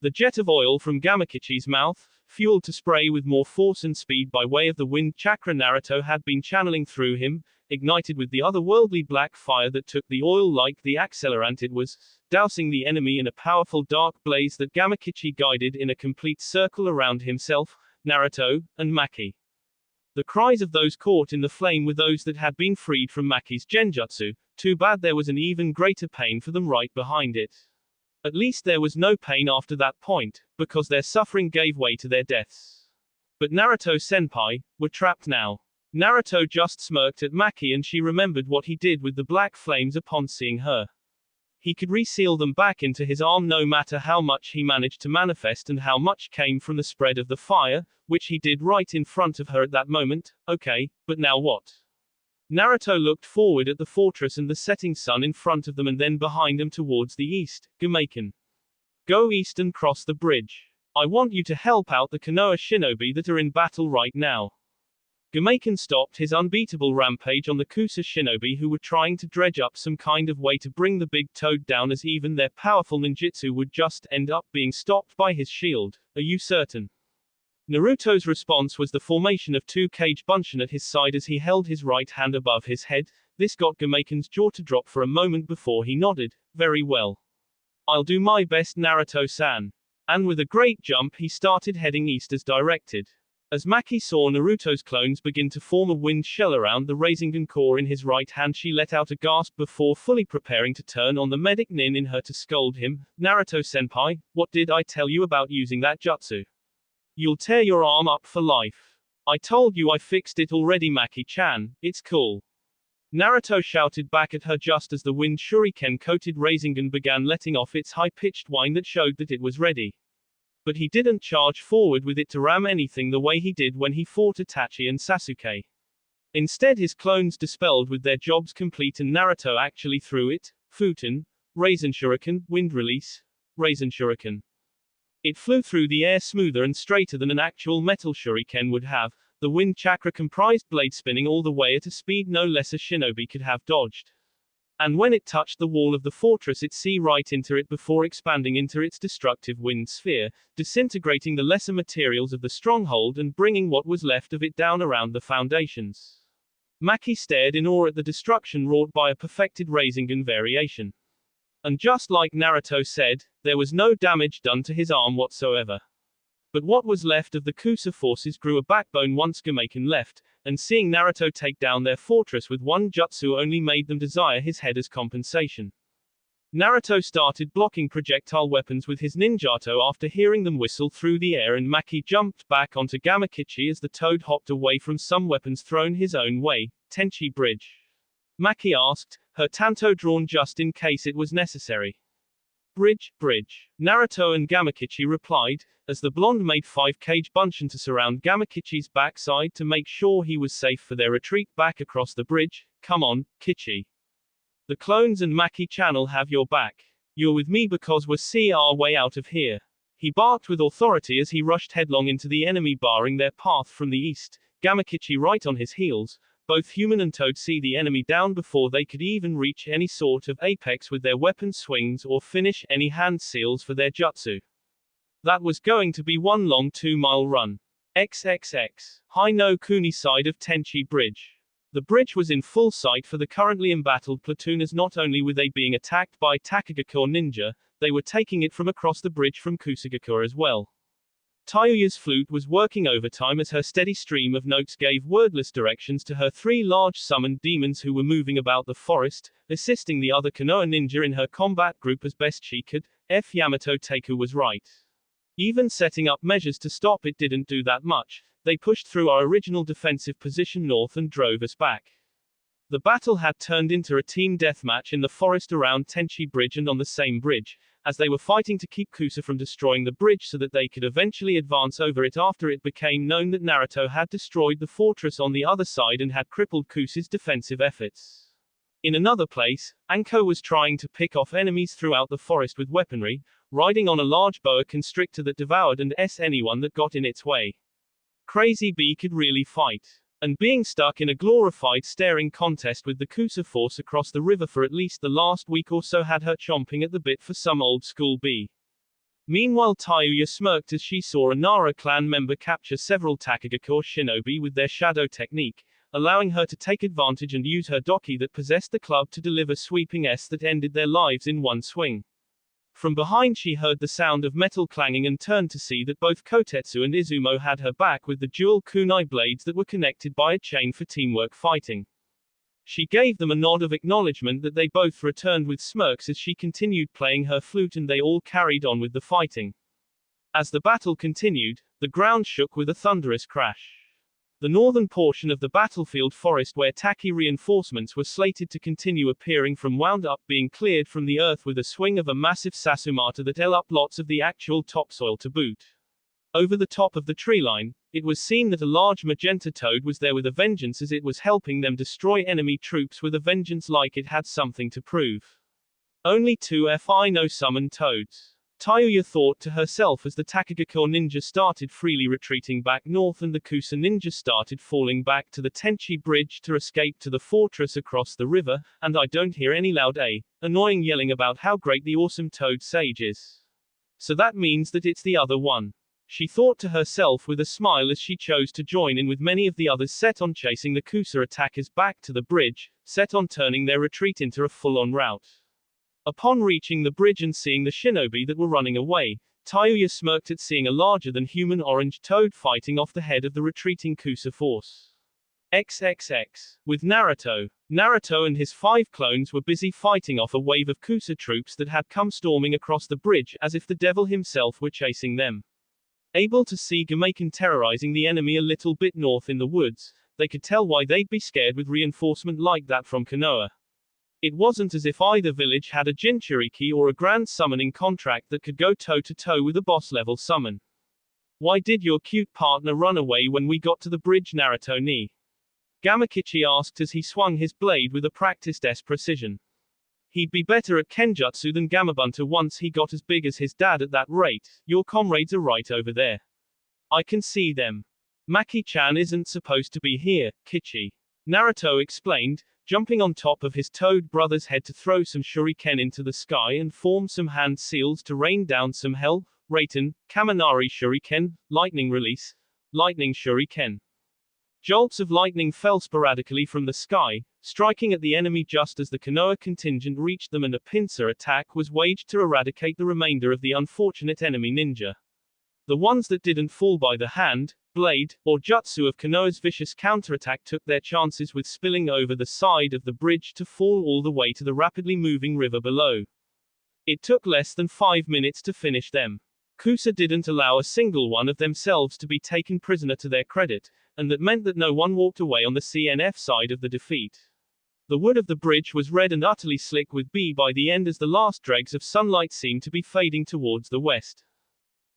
The jet of oil from Gamakichi's mouth, fueled to spray with more force and speed by way of the wind chakra Naruto had been channeling through him, ignited with the otherworldly black fire that took the oil like the accelerant it was, dousing the enemy in a powerful dark blaze that Gamakichi guided in a complete circle around himself, Naruto, and Maki. The cries of those caught in the flame were those that had been freed from Maki's genjutsu. Too bad there was an even greater pain for them right behind it. At least there was no pain after that point, because their suffering gave way to their deaths. But Naruto-senpai were trapped now. Naruto just smirked at Maki and she remembered what he did with the black flames upon seeing her. He could reseal them back into his arm no matter how much he managed to manifest and how much came from the spread of the fire, which he did right in front of her at that moment. Okay, but now what? Naruto looked forward at the fortress and the setting sun in front of them and then behind them towards the east. Gamaken. Go east and cross the bridge. I want you to help out the Konoha shinobi that are in battle right now. Gamaken stopped his unbeatable rampage on the Kusa shinobi who were trying to dredge up some kind of way to bring the big toad down, as even their powerful ninjutsu would just end up being stopped by his shield. Are you certain? Naruto's response was the formation of two Kage Bunshin at his side as he held his right hand above his head. This got Gamaken's jaw to drop for a moment before he nodded. Very well. I'll do my best, Naruto-san. And with a great jump he started heading east as directed. As Maki saw Naruto's clones begin to form a wind shell around the Rasengan core in his right hand, she let out a gasp before fully preparing to turn on the medic nin in her to scold him. Naruto-senpai, what did I tell you about using that jutsu? You'll tear your arm up for life. I told you I fixed it already, Maki-chan, it's cool. Naruto shouted back at her just as the wind shuriken-coated Rasengan began letting off its high-pitched whine that showed that it was ready. But he didn't charge forward with it to ram anything the way he did when he fought Itachi and Sasuke. Instead his clones dispelled with their jobs complete and Naruto actually threw it. Futen, Rasen Shuriken, Wind Release, Rasen Shuriken. It flew through the air smoother and straighter than an actual metal shuriken would have. The wind chakra comprised blade spinning all the way at a speed no less a shinobi could have dodged. And when it touched the wall of the fortress it see right into it before expanding into its destructive wind sphere, disintegrating the lesser materials of the stronghold and bringing what was left of it down around the foundations. Maki stared in awe at the destruction wrought by a perfected Rasengan variation. And just like Naruto said, there was no damage done to his arm whatsoever. But what was left of the Kusa forces grew a backbone once Gamaken left, and seeing Naruto take down their fortress with one jutsu only made them desire his head as compensation. Naruto started blocking projectile weapons with his ninjato after hearing them whistle through the air, and Maki jumped back onto Gamakichi as the toad hopped away from some weapons thrown his own way. Tenchi Bridge? Maki asked, her tanto drawn just in case it was necessary. Bridge. Naruto and Gamakichi replied, as the blonde made 5 Kage Bunshin to surround Gamakichi's backside to make sure he was safe for their retreat back across the bridge. Come on, Kichi. The clones and Maki-chan'll have your back. You're with me because we'll see our way out of here. He barked with authority as he rushed headlong into the enemy barring their path from the east, Gamakichi right on his heels. Both human and toad see the enemy down before they could even reach any sort of apex with their weapon swings or finish any hand seals for their jutsu. That was going to be one long 2-mile run. XXX. High no Kuni side of Tenchi Bridge. The bridge was in full sight for the currently embattled platoon, as not only were they being attacked by Takagakure ninja, they were taking it from across the bridge from Kusagakure as well. Tayuya's flute was working overtime as her steady stream of notes gave wordless directions to her 3 large summoned demons who were moving about the forest, assisting the other Konoha ninja in her combat group as best she could. Yamato Teiku was right. Even setting up measures to stop it didn't do that much. They pushed through our original defensive position north and drove us back. The battle had turned into a team deathmatch in the forest around Tenchi Bridge and on the same bridge, as they were fighting to keep Kusa from destroying the bridge so that they could eventually advance over it after it became known that Naruto had destroyed the fortress on the other side and had crippled Kusa's defensive efforts. In another place, Anko was trying to pick off enemies throughout the forest with weaponry, riding on a large boa constrictor that devoured and anyone that got in its way. Crazy Bee could really fight. And being stuck in a glorified staring contest with the Kusa force across the river for at least the last week or so had her chomping at the bit for some old school bee. Meanwhile Tayuya smirked as she saw a Nara clan member capture several Takagakure shinobi with their shadow technique, allowing her to take advantage and use her doki that possessed the club to deliver sweeping S that ended their lives in one swing. From behind she heard the sound of metal clanging and turned to see that both Kotetsu and Izumo had her back with the dual kunai blades that were connected by a chain for teamwork fighting. She gave them a nod of acknowledgement that they both returned with smirks as she continued playing her flute, and they all carried on with the fighting. As the battle continued, the ground shook with a thunderous crash. The northern portion of the battlefield forest where Taki reinforcements were slated to continue appearing from wound up being cleared from the earth with a swing of a massive Sasumata that ate up lots of the actual topsoil to boot. Over the top of the tree line, it was seen that a large magenta toad was there with a vengeance, as it was helping them destroy enemy troops with a vengeance, like it had something to prove. Only 2 no summon toads. Tayuya thought to herself as the Takagakure ninja started freely retreating back north and the Kusa ninja started falling back to the Tenchi bridge to escape to the fortress across the river, and I don't hear any loud annoying yelling about how great the awesome toad sage is. So that means that it's the other one. She thought to herself with a smile as she chose to join in with many of the others set on chasing the Kusa attackers back to the bridge, set on turning their retreat into a full-on rout. Upon reaching the bridge and seeing the shinobi that were running away, Tayuya smirked at seeing a larger-than-human orange toad fighting off the head of the retreating Kusa force. XXX. With Naruto. Naruto and his 5 clones were busy fighting off a wave of Kusa troops that had come storming across the bridge as if the devil himself were chasing them. Able to see Gameiken terrorizing the enemy a little bit north in the woods, they could tell why they'd be scared with reinforcement like that from Konoha. It wasn't as if either village had a Jinchuriki or a grand summoning contract that could go toe-to-toe with a boss-level summon. Why did your cute partner run away when we got to the bridge, Naruto ni? Gamakichi asked as he swung his blade with a practiced precision. He'd be better at Kenjutsu than Gamabunta once he got as big as his dad at that rate. Your comrades are right over there. I can see them. Maki-chan isn't supposed to be here, Kichi. Naruto explained, jumping on top of his toad brother's head to throw some shuriken into the sky and form some hand seals to rain down some hell, Raiten, Kaminari shuriken, lightning release, lightning shuriken. Jolts of lightning fell sporadically from the sky, striking at the enemy just as the Konoha contingent reached them, and a pincer attack was waged to eradicate the remainder of the unfortunate enemy ninja. The ones that didn't fall by the hand, blade, or jutsu of Konoha's vicious counterattack took their chances with spilling over the side of the bridge to fall all the way to the rapidly moving river below. It took less than 5 minutes to finish them. Kusa didn't allow a single one of themselves to be taken prisoner to their credit, and that meant that no one walked away on the CNF side of the defeat. The wood of the bridge was red and utterly slick with B by the end as the last dregs of sunlight seemed to be fading towards the west.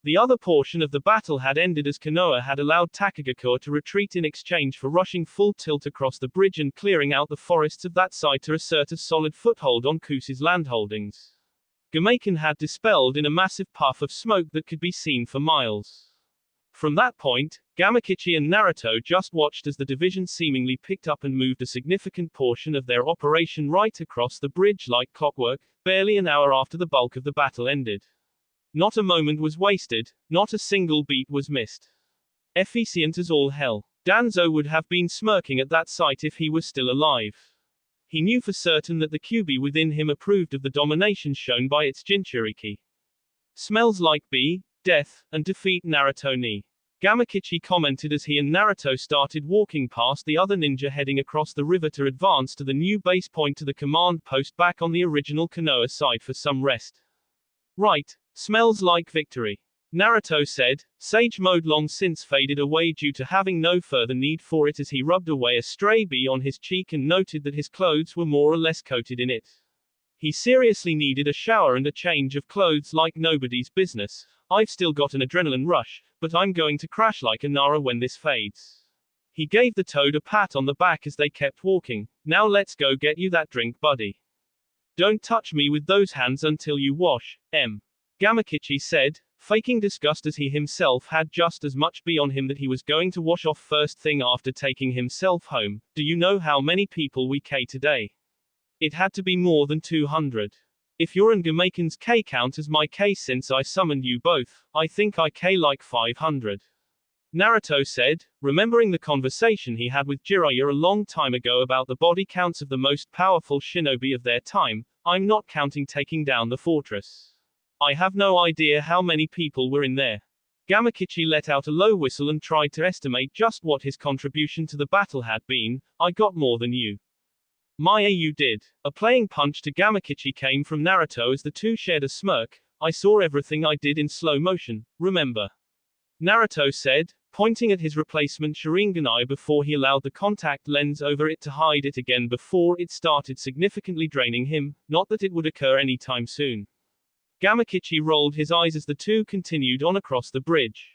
The other portion of the battle had ended as Konoha had allowed Takagakure to retreat in exchange for rushing full tilt across the bridge and clearing out the forests of that side to assert a solid foothold on Kusa's landholdings. Gameiken had dispelled in a massive puff of smoke that could be seen for miles. From that point, Gamakichi and Naruto just watched as the division seemingly picked up and moved a significant portion of their operation right across the bridge like clockwork, barely an hour after the bulk of the battle ended. Not a moment was wasted, not a single beat was missed. Efficient as all hell. Danzo would have been smirking at that sight if he was still alive. He knew for certain that the Kyuubi within him approved of the domination shown by its Jinchuriki. Smells like B, death, and defeat, Naruto ni. Gamakichi commented as he and Naruto started walking past the other ninja heading across the river to advance to the new base point to the command post back on the original Konoha side for some rest. Right, smells like victory. Naruto said, sage mode long since faded away due to having no further need for it as he rubbed away a stray bee on his cheek and noted that his clothes were more or less coated in it. He seriously needed a shower and a change of clothes like nobody's business. I've still got an adrenaline rush, but I'm going to crash like a Nara when this fades. He gave the toad a pat on the back as they kept walking. Now let's go get you that drink, buddy. Don't touch me with those hands until you wash, Gamakichi said, faking disgust as he himself had just as much bee on him that he was going to wash off first thing after taking himself home. Do you know how many people we K today? It had to be more than 200. If you're in Gameiken's K count as my K since I summoned you both, I think I K like 500. Naruto said, remembering the conversation he had with Jiraiya a long time ago about the body counts of the most powerful shinobi of their time. I'm not counting taking down the fortress. I have no idea how many people were in there. Gamakichi let out a low whistle and tried to estimate just what his contribution to the battle had been. I got more than you. Maya, you did. A playing punch to Gamakichi came from Naruto as the two shared a smirk. I saw everything I did in slow motion, remember? Naruto said, pointing at his replacement Sharingan eye before he allowed the contact lens over it to hide it again before it started significantly draining him, not that it would occur anytime soon. Gamakichi rolled his eyes as the two continued on across the bridge.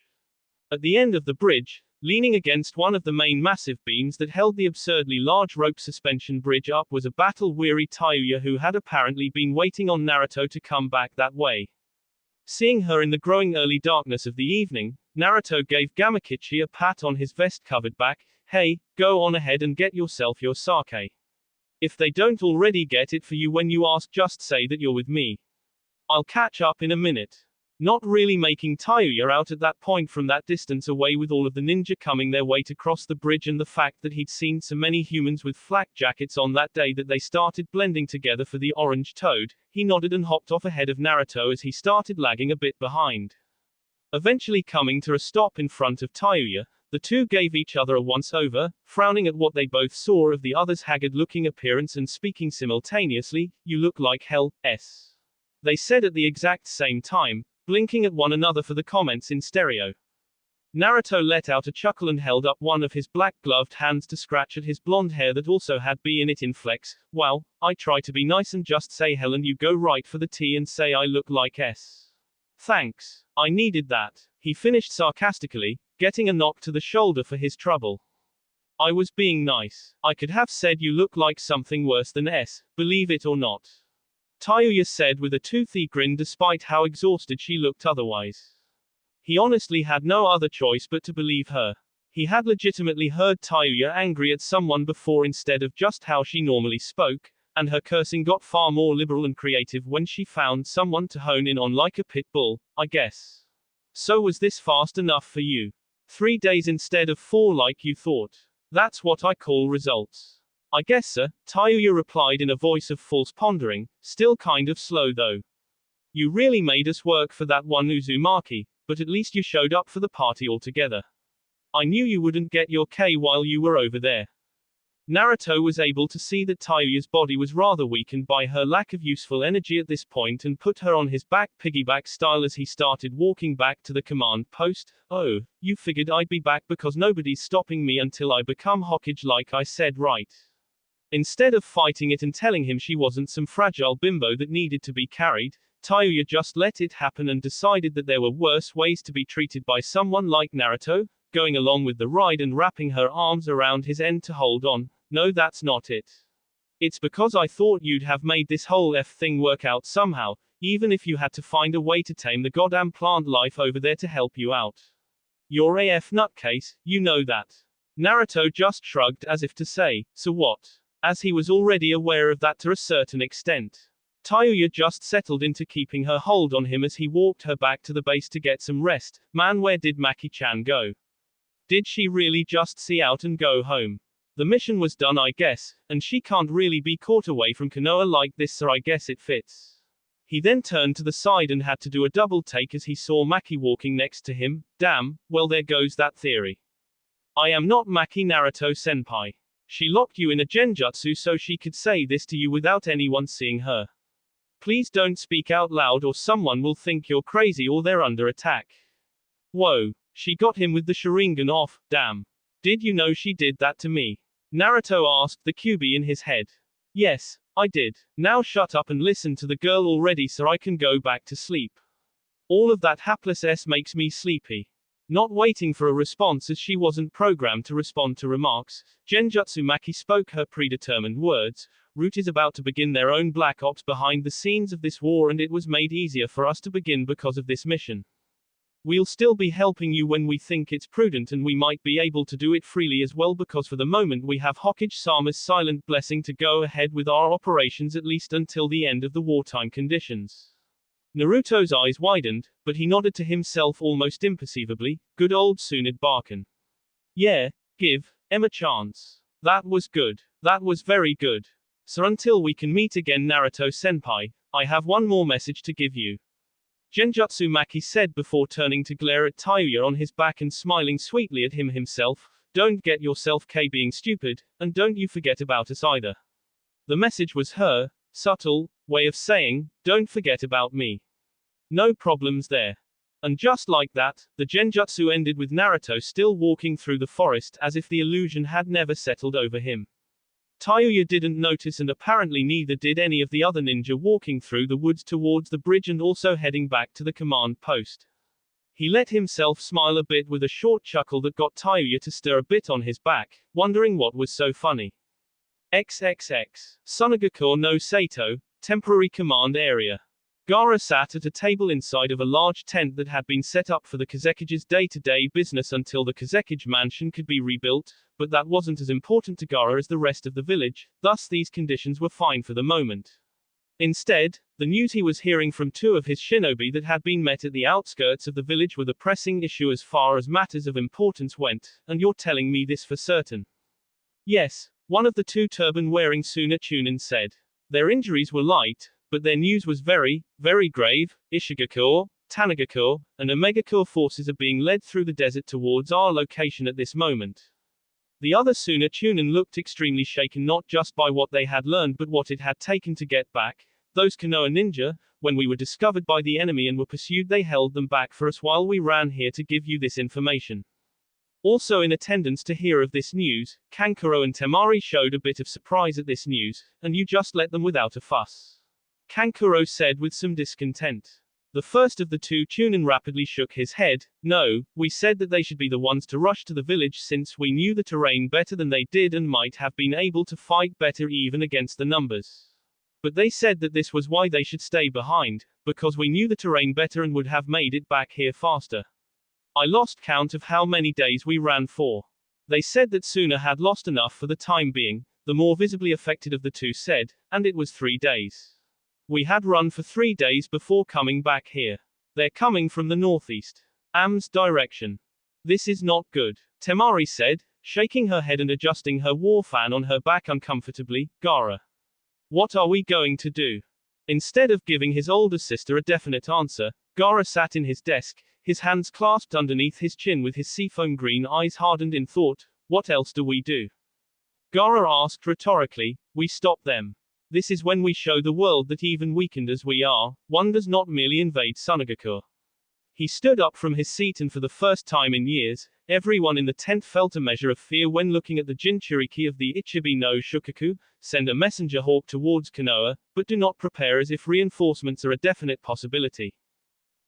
At the end of the bridge, leaning against one of the main massive beams that held the absurdly large rope suspension bridge up was a battle-weary Tayuya who had apparently been waiting on Naruto to come back that way. Seeing her in the growing early darkness of the evening, Naruto gave Gamakichi a pat on his vest-covered back. Hey, go on ahead and get yourself your sake. If they don't already get it for you when you ask, just say that you're with me. I'll catch up in a minute. Not really making Tayuya out at that point from that distance away with all of the ninja coming their way to cross the bridge and the fact that he'd seen so many humans with flak jackets on that day that they started blending together for the orange toad, he nodded and hopped off ahead of Naruto as he started lagging a bit behind. Eventually coming to a stop in front of Tayuya, the two gave each other a once-over, frowning at what they both saw of the other's haggard-looking appearance and speaking simultaneously. You look like hell, S. They said at the exact same time, blinking at one another for the comments in stereo. Naruto let out a chuckle and held up one of his black-gloved hands to scratch at his blonde hair that also had B in it in flex. Well, I try to be nice and just say hell and you go right for the T and say I look like S. Thanks. I needed that. He finished sarcastically, getting a knock to the shoulder for his trouble. I was being nice. I could have said you look like something worse than S, believe it or not. Tayuya said with a toothy grin despite how exhausted she looked otherwise. He honestly had no other choice but to believe her. He had legitimately heard Tayuya angry at someone before instead of just how she normally spoke, and her cursing got far more liberal and creative when she found someone to hone in on like a pit bull, I guess. So was this fast enough for you? 3 days instead of 4 like you thought. That's what I call results. I guess sir, Tayuya replied in a voice of false pondering, still kind of slow though. You really made us work for that one Uzumaki, but at least you showed up for the party altogether. I knew you wouldn't get your K while you were over there. Naruto was able to see that Tayuya's body was rather weakened by her lack of useful energy at this point and put her on his back piggyback style as he started walking back to the command post. Oh, you figured I'd be back because nobody's stopping me until I become Hokage like I said, right? Instead of fighting it and telling him she wasn't some fragile bimbo that needed to be carried, Tayuya just let it happen and decided that there were worse ways to be treated by someone like Naruto, going along with the ride and wrapping her arms around his end to hold on. No, that's not it. It's because I thought you'd have made this whole thing work out somehow, even if you had to find a way to tame the goddamn plant life over there to help you out. You're AF nutcase, you know that. Naruto just shrugged as if to say, so what? As he was already aware of that to a certain extent. Tayuya just settled into keeping her hold on him as he walked her back to the base to get some rest. Man, where did Maki-chan go? Did she really just see out and go home? The mission was done, I guess, and she can't really be caught away from Konoha like this, so I guess it fits. He then turned to the side and had to do a double take as he saw Maki walking next to him. Damn, well there goes that theory. I am not Maki, Naruto-senpai. She locked you in a genjutsu so she could say this to you without anyone seeing her. Please don't speak out loud or someone will think you're crazy or they're under attack. Whoa, she got him with the Sharingan off, damn. Did you know she did that to me? Naruto asked, the QB in his head. Yes, I did. Now shut up and listen to the girl already so I can go back to sleep. All of that hapless S makes me sleepy. Not waiting for a response as she wasn't programmed to respond to remarks, Genjutsu Maki spoke her predetermined words. Root is about to begin their own black ops behind the scenes of this war and it was made easier for us to begin because of this mission. We'll still be helping you when we think it's prudent and we might be able to do it freely as well because for the moment we have Hokage-sama's silent blessing to go ahead with our operations at least until the end of the wartime conditions. Naruto's eyes widened, but he nodded to himself almost imperceivably. Good old Tsunade Barkin. Yeah, give em a chance. That was good. That was very good. So until we can meet again, Naruto-senpai, I have one more message to give you. Genjutsu Maki said before turning to glare at Tayuya on his back and smiling sweetly at him himself. Don't get yourself being stupid, and don't you forget about us either. The message was her subtle way of saying, don't forget about me. No problems there. And just like that, the genjutsu ended with Naruto still walking through the forest as if the illusion had never settled over him. Tayuya didn't notice, and apparently neither did any of the other ninja walking through the woods towards the bridge and also heading back to the command post. He let himself smile a bit with a short chuckle that got Tayuya to stir a bit on his back, wondering what was so funny. XXX. Sunagakure no Sato, temporary command area. Gaara sat at a table inside of a large tent that had been set up for the Kazekige's day-to-day business until the Kazekige mansion could be rebuilt, but that wasn't as important to Gaara as the rest of the village, thus these conditions were fine for the moment. Instead, the news he was hearing from two of his shinobi that had been met at the outskirts of the village with a pressing issue as far as matters of importance went, and you're telling me this for certain? Yes, one of the two turban-wearing Tsunachunin said. Their injuries were light, but their news was very, very grave. Ishigakure, Tanagakure, and Omegakure forces are being led through the desert towards our location at this moment. The other Tsunachunin looked extremely shaken not just by what they had learned but what it had taken to get back. Those Konoha ninja, when we were discovered by the enemy and were pursued, they held them back for us while we ran here to give you this information. Also in attendance to hear of this news, Kankuro and Temari showed a bit of surprise at this news, and you just let them without a fuss. Kankuro said with some discontent. The first of the two Chunin rapidly shook his head. No, we said that they should be the ones to rush to the village since we knew the terrain better than they did and might have been able to fight better even against the numbers. But they said that this was why they should stay behind, because we knew the terrain better and would have made it back here faster. I lost count of how many days we ran for. They said that Suna had lost enough for the time being, the more visibly affected of the two said, and it was 3 days. We had run for 3 days before coming back here. They're coming from the northeast. Am's direction. This is not good, Temari said, shaking her head and adjusting her war fan on her back uncomfortably. Gaara. What are we going to do? Instead of giving his older sister a definite answer, Gaara sat in his desk, his hands clasped underneath his chin with his seafoam green eyes hardened in thought. What else do we do? Gaara asked rhetorically. We stop them. This is when we show the world that even weakened as we are, one does not merely invade Sunagakure. He stood up from his seat and for the first time in years, everyone in the tent felt a measure of fear when looking at the Jinchuriki of the Ichibi no Shukaku. Send a messenger hawk towards Konoha, but do not prepare as if reinforcements are a definite possibility.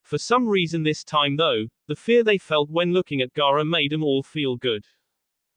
For some reason this time though, the fear they felt when looking at Gaara made them all feel good.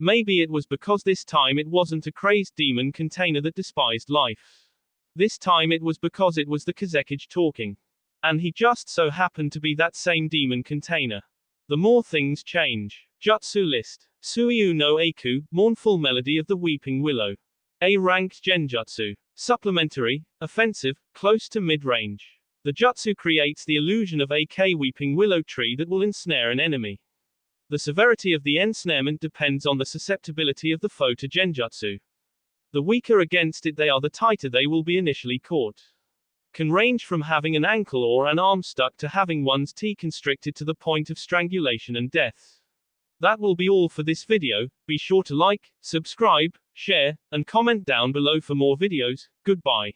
Maybe it was because this time it wasn't a crazed demon container that despised life. This time it was because it was the Kazekige talking. And he just so happened to be that same demon container. The more things change. Jutsu list. Suiyu no Eiku, mournful melody of the weeping willow. A-ranked genjutsu. Supplementary, offensive, close to mid-range. The jutsu creates the illusion of a weeping willow tree that will ensnare an enemy. The severity of the ensnarement depends on the susceptibility of the foe to genjutsu. The weaker against it they are, the tighter they will be initially caught. Can range from having an ankle or an arm stuck to having one's T constricted to the point of strangulation and death. That will be all for this video. Be sure to like, subscribe, share, and comment down below for more videos. Goodbye.